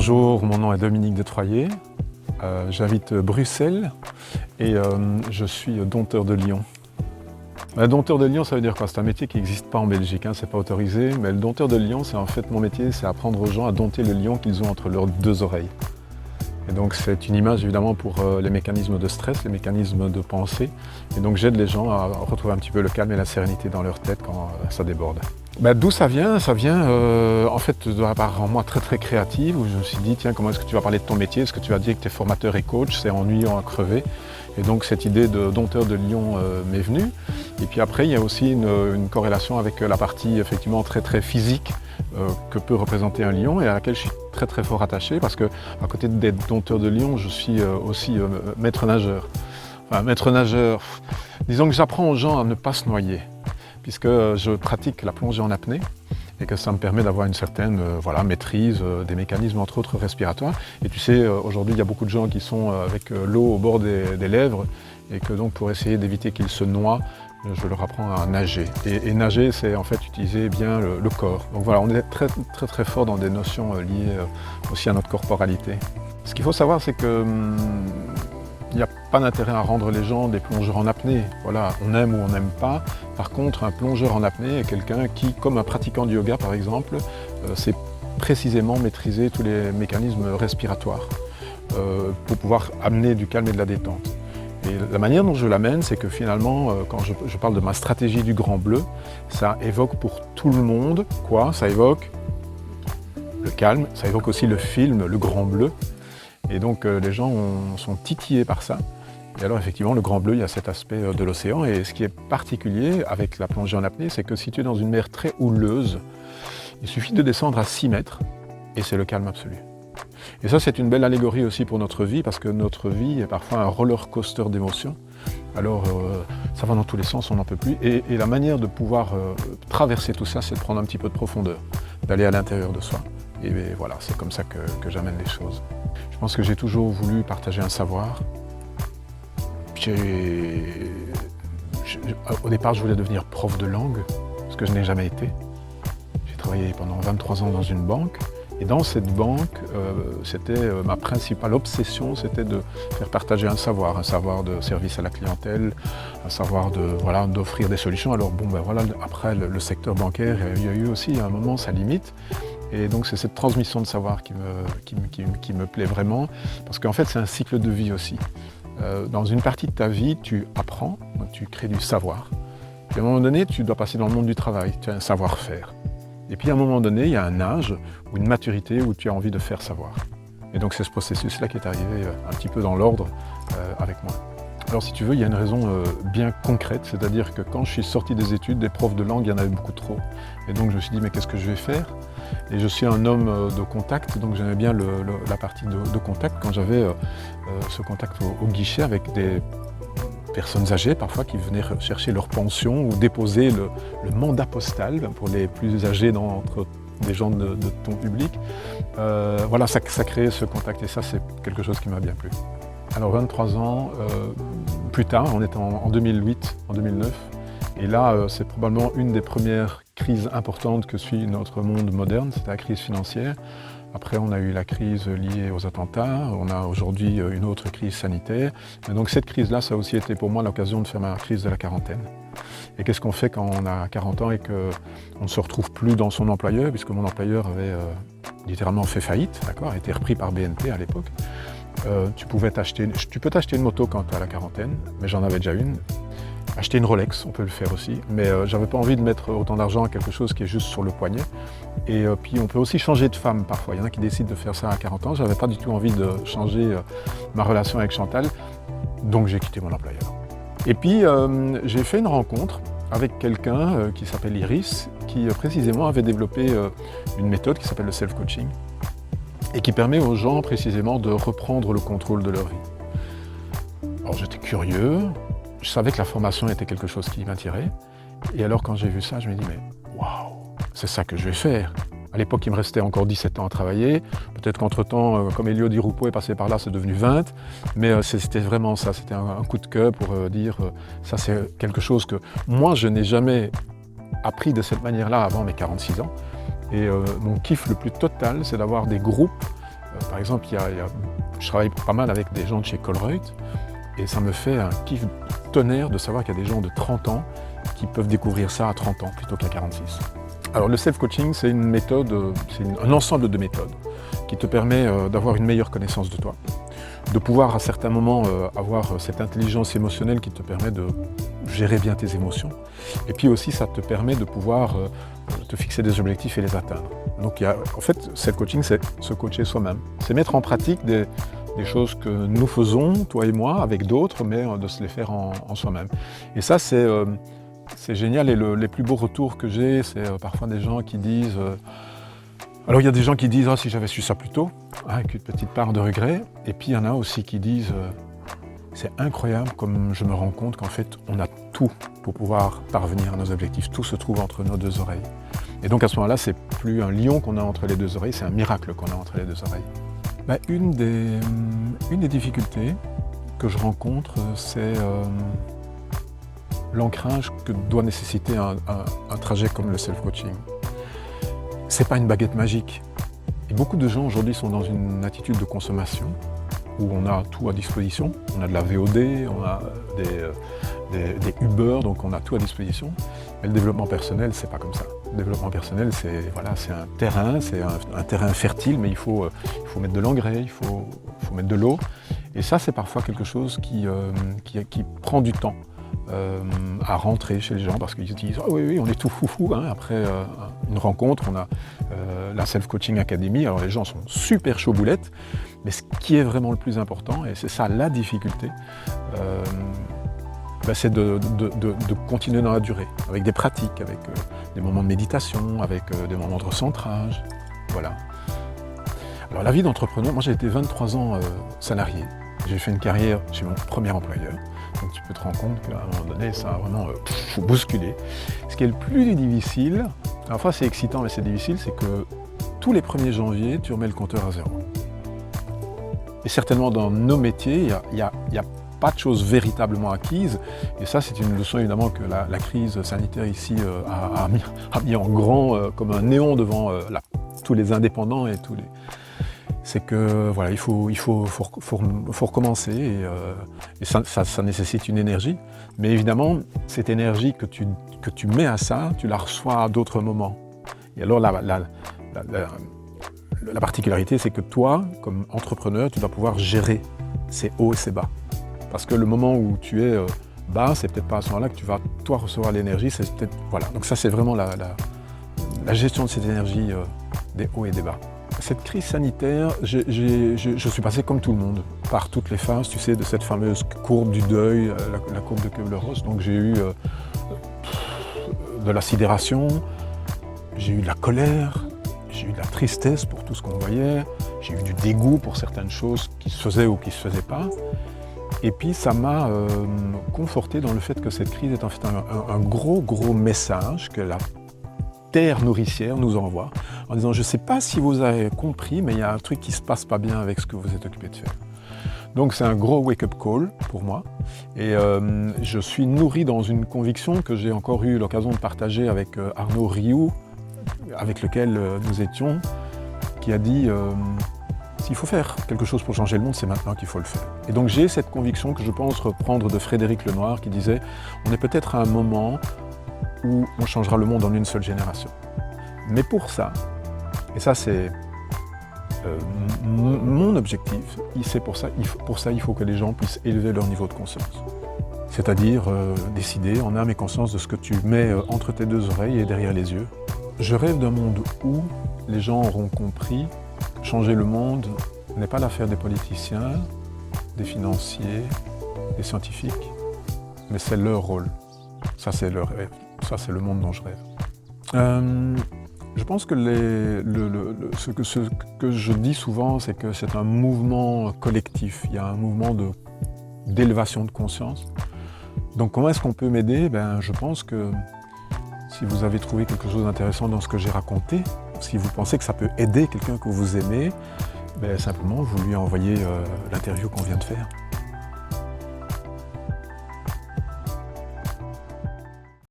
Bonjour, mon nom est Dominique Detroyer, j'habite Bruxelles et je suis dompteur de lions. Dompteur de lions, ça veut dire quoi? C'est un métier qui n'existe pas en Belgique, c'est pas autorisé, mais le dompteur de lions, c'est en fait mon métier, c'est apprendre aux gens à dompter le lion qu'ils ont entre leurs deux oreilles. Et donc c'est une image évidemment pour les mécanismes de stress, les mécanismes de pensée. Et donc j'aide les gens à retrouver un petit peu le calme et la sérénité dans leur tête quand ça déborde. D'où ça vient? Ça vient en fait de la part en moi très créative, où je me suis dit tiens, comment est-ce que tu vas parler de ton métier? Est-ce que tu vas dire que tu es formateur et coach? C'est ennuyant à crever. Et donc cette idée de dompteur de lion m'est venue. Et puis après il y a aussi une corrélation avec la partie effectivement très physique que peut représenter un lion et à laquelle je suis très fort attaché parce que à côté d'être dompteur de lion, je suis aussi maître nageur. Enfin, maître nageur, disons que j'apprends aux gens à ne pas se noyer puisque je pratique la plongée en apnée et que ça me permet d'avoir une certaine maîtrise des mécanismes entre autres respiratoires. Et tu sais, aujourd'hui il y a beaucoup de gens qui sont avec l'eau au bord des lèvres et que donc pour essayer d'éviter qu'ils se noient, je leur apprends à nager. Et nager, c'est en fait utiliser bien le corps. Donc voilà, on est très fort dans des notions liées aussi à notre corporalité. Ce qu'il faut savoir, c'est que il n'y a pas d'intérêt à rendre les gens des plongeurs en apnée. Voilà, on aime ou on n'aime pas. Par contre, un plongeur en apnée est quelqu'un qui, comme un pratiquant de yoga par exemple, sait précisément maîtriser tous les mécanismes respiratoires pour pouvoir amener du calme et de la détente. Et la manière dont je l'amène, c'est que finalement, quand je parle de ma stratégie du Grand Bleu, ça évoque pour tout le monde quoi? Ça évoque le calme, ça évoque aussi le film, le Grand Bleu. Et donc les gens sont titillés par ça. Et alors effectivement, le Grand Bleu, il y a cet aspect de l'océan. Et ce qui est particulier avec la plongée en apnée, c'est que si tu es dans une mer très houleuse, il suffit de descendre à 6 mètres et c'est le calme absolu. Et ça, c'est une belle allégorie aussi pour notre vie, parce que notre vie est parfois un roller coaster d'émotions. Alors, ça va dans tous les sens, on n'en peut plus. Et la manière de pouvoir traverser tout ça, c'est de prendre un petit peu de profondeur, d'aller à l'intérieur de soi. Et voilà, c'est comme ça que j'amène les choses. Je pense que j'ai toujours voulu partager un savoir. Au départ, je voulais devenir prof de langue, ce que je n'ai jamais été. J'ai travaillé pendant 23 ans dans une banque. Et dans cette banque, c'était ma principale obsession, c'était de faire partager un savoir de service à la clientèle, un savoir d'offrir des solutions. Alors après le secteur bancaire, il y a eu aussi à un moment sa limite. Et donc c'est cette transmission de savoir qui me plaît vraiment, parce qu'en fait c'est un cycle de vie aussi. Dans une partie de ta vie, tu apprends, tu crées du savoir. Puis à un moment donné, tu dois passer dans le monde du travail, tu as un savoir-faire. Et puis à un moment donné, il y a un âge ou une maturité où tu as envie de faire savoir. Et donc c'est ce processus-là qui est arrivé un petit peu dans l'ordre avec moi. Alors si tu veux, il y a une raison bien concrète, c'est-à-dire que quand je suis sorti des études, des profs de langue, il y en avait beaucoup trop. Et donc je me suis dit, mais qu'est-ce que je vais faire? Et je suis un homme de contact, donc j'aimais bien la partie de contact quand j'avais ce contact au guichet avec des personnes âgées parfois qui venaient chercher leur pension ou déposer le mandat postal pour les plus âgés entre des gens de ton public. Ça créait ce contact et ça c'est quelque chose qui m'a bien plu. Alors 23 ans plus tard, on est en 2008, en 2009, et là c'est probablement une des premières crises importantes que suit notre monde moderne, c'est la crise financière. Après, on a eu la crise liée aux attentats, on a aujourd'hui une autre crise sanitaire. Et donc cette crise-là, ça a aussi été pour moi l'occasion de faire ma crise de la quarantaine. Et qu'est-ce qu'on fait quand on a 40 ans et qu'on ne se retrouve plus dans son employeur, puisque mon employeur avait littéralement fait faillite, a été repris par BNP à l'époque. Tu peux t'acheter une moto quand tu as la quarantaine, mais j'en avais déjà une. Acheter une Rolex, on peut le faire aussi, mais j'avais pas envie de mettre autant d'argent à quelque chose qui est juste sur le poignet. Et puis on peut aussi changer de femme parfois, il y en a qui décident de faire ça à 40 ans, j'avais pas du tout envie de changer ma relation avec Chantal, donc j'ai quitté mon employeur. Et puis j'ai fait une rencontre avec quelqu'un qui s'appelle Iris, qui précisément avait développé une méthode qui s'appelle le self-coaching, et qui permet aux gens précisément de reprendre le contrôle de leur vie. Alors j'étais curieux, je savais que la formation était quelque chose qui m'attirait. Et alors quand j'ai vu ça, je me dis mais waouh, c'est ça que je vais faire. À l'époque, il me restait encore 17 ans à travailler. Peut-être qu'entre-temps, comme Elio Di Rupo est passé par là, c'est devenu 20. Mais c'était vraiment ça, c'était un coup de cœur pour dire ça c'est quelque chose que moi je n'ai jamais appris de cette manière-là avant mes 46 ans. Et mon kiff le plus total, c'est d'avoir des groupes Par exemple, je travaille pas mal avec des gens de chez Colruyt et ça me fait un kiff tonnerre de savoir qu'il y a des gens de 30 ans qui peuvent découvrir ça à 30 ans plutôt qu'à 46. Alors le self-coaching, c'est une méthode, un ensemble de méthodes qui te permet d'avoir une meilleure connaissance de toi, de pouvoir à certains moments avoir cette intelligence émotionnelle qui te permet de gérer bien tes émotions. Et puis aussi, ça te permet de pouvoir te fixer des objectifs et les atteindre. Donc en fait, self-coaching, c'est se coacher soi-même. C'est mettre en pratique des choses que nous faisons, toi et moi, avec d'autres, mais de se les faire en soi-même. Et ça, c'est génial. Et les plus beaux retours que j'ai, c'est parfois des gens qui disent... alors il y a des gens qui disent « Ah, si j'avais su ça plus tôt », avec une petite part de regret. Et puis il y en a aussi qui disent c'est incroyable comme je me rends compte qu'en fait, on a tout pour pouvoir parvenir à nos objectifs. Tout se trouve entre nos deux oreilles. Et donc à ce moment-là, c'est plus un lion qu'on a entre les deux oreilles, c'est un miracle qu'on a entre les deux oreilles. Une des difficultés que je rencontre, c'est l'ancrage que doit nécessiter un trajet comme le self-coaching. C'est pas une baguette magique. Et beaucoup de gens aujourd'hui sont dans une attitude de consommation où on a tout à disposition. On a de la VOD, on a des Uber, donc on a tout à disposition. Mais le développement personnel, c'est pas comme ça. Le développement personnel, c'est un terrain, c'est un terrain fertile, mais il faut mettre de l'engrais, il faut mettre de l'eau. Et ça, c'est parfois quelque chose qui prend du temps à rentrer chez les gens parce qu'ils se disent « Ah oui, on est tout foufou hein. » Après une rencontre, on a la Self-Coaching Academy. Alors les gens sont super chauds boulettes, mais ce qui est vraiment le plus important, et c'est ça la difficulté, c'est de continuer dans la durée, avec des pratiques, avec des moments de méditation, avec des moments de recentrage. Voilà. Alors la vie d'entrepreneur, moi j'ai été 23 ans salarié. J'ai fait une carrière chez mon premier employeur. Donc tu peux te rendre compte qu'à un moment donné, ça a vraiment faut bousculer. Ce qui est le plus difficile, à la fois c'est excitant mais c'est difficile, c'est que tous les 1er janvier, tu remets le compteur à zéro. Et certainement dans nos métiers, il n'y a pas de choses véritablement acquises. Et ça, c'est une leçon évidemment que la crise sanitaire ici a mis en grand comme un néon devant tous les indépendants et tous les... C'est que voilà, il faut recommencer et ça nécessite une énergie. Mais évidemment, cette énergie que tu mets à ça, tu la reçois à d'autres moments. Et alors la particularité, c'est que toi, comme entrepreneur, tu dois pouvoir gérer ces hauts et ces bas. Parce que le moment où tu es bas, c'est peut-être pas à ce moment-là que tu vas toi recevoir l'énergie. C'est peut-être voilà. Donc ça, c'est vraiment la gestion de cette énergie des hauts et des bas. Cette crise sanitaire, je suis passé comme tout le monde, par toutes les phases, tu sais, de cette fameuse courbe du deuil, la courbe de Kübler-Ross. Donc j'ai eu de la sidération, j'ai eu de la colère, j'ai eu de la tristesse pour tout ce qu'on voyait, j'ai eu du dégoût pour certaines choses qui se faisaient ou qui ne se faisaient pas. Et puis ça m'a conforté dans le fait que cette crise est en fait un gros message que la terre nourricière nous envoie en disant « Je ne sais pas si vous avez compris, mais il y a un truc qui ne se passe pas bien avec ce que vous êtes occupé de faire. » Donc c'est un gros wake-up call pour moi. Et je suis nourri dans une conviction que j'ai encore eu l'occasion de partager avec Arnaud Rioux, avec lequel nous étions, qui a dit s'il faut faire quelque chose pour changer le monde, c'est maintenant qu'il faut le faire. Et donc j'ai cette conviction que je pense reprendre de Frédéric Lenoir qui disait « On est peut-être à un moment où on changera le monde en une seule génération. » Mais pour ça, et ça c'est mon objectif, pour ça il faut que les gens puissent élever leur niveau de conscience. C'est-à-dire décider en âme et conscience de ce que tu mets entre tes deux oreilles et derrière les yeux. Je rêve d'un monde où les gens auront compris que changer le monde n'est pas l'affaire des politiciens, des financiers, des scientifiques, mais c'est leur rôle. Ça c'est leur rêve. Ça, c'est le monde dont je rêve. Je pense que ce que je dis souvent, c'est que c'est un mouvement collectif. Il y a un mouvement d'élévation de conscience. Donc, comment est-ce qu'on peut m'aider ? Je pense que si vous avez trouvé quelque chose d'intéressant dans ce que j'ai raconté, si vous pensez que ça peut aider quelqu'un que vous aimez, simplement, vous lui envoyez l'interview qu'on vient de faire.